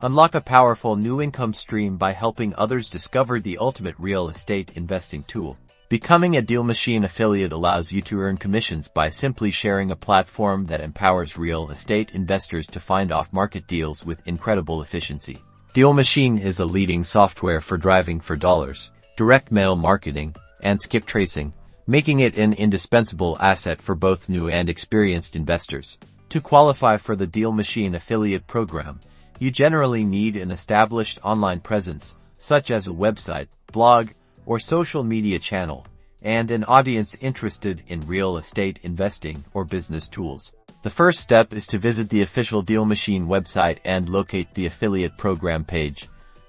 Unlock a powerful new income stream by helping others discover the ultimate real estate investing tool. Becoming a Dealmachine affiliate allows you to earn commissions by simply sharing a platform that empowers real estate investors to find off-market deals with incredible efficiency. Dealmachine is a leading software for driving for dollars, direct mail marketing, and skip tracing, making it an indispensable asset for both new and experienced investors. To qualify for the Dealmachine affiliate program, you generally need an established online presence, such as a website, blog, or social media channel, and an audience interested in real estate investing or business tools. The first step is to visit the official Dealmachine website and locate the affiliate program page,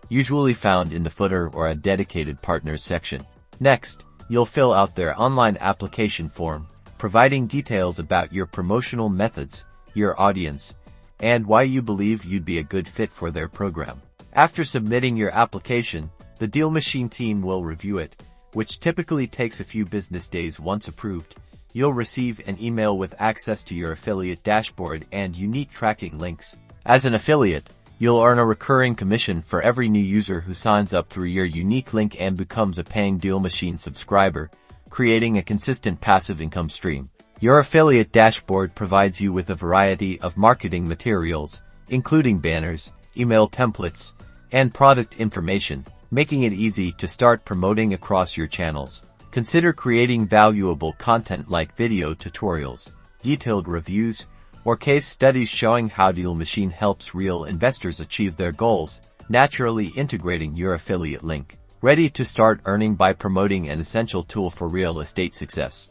usually found in the footer or a dedicated partners section. Next, you'll fill out their online application form, providing details about your promotional methods, your audience, and why you believe you'd be a good fit for their program. After submitting your application, the Dealmachine team will review it, which typically takes a few business days. Once approved, you'll receive an email with access to your affiliate dashboard and unique tracking links. As an affiliate, you'll earn a recurring commission for every new user who signs up through your unique link and becomes a paying Dealmachine subscriber, creating a consistent passive income stream. Your affiliate dashboard provides you with a variety of marketing materials, including banners, email templates, and product information, making it easy to start promoting across your channels. Consider creating valuable content like video tutorials, detailed reviews, or case studies showing how Dealmachine helps real investors achieve their goals, naturally integrating your affiliate link. Ready to start earning by promoting an essential tool for real estate success?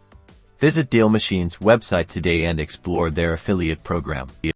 Visit Dealmachine's website today and explore their affiliate program.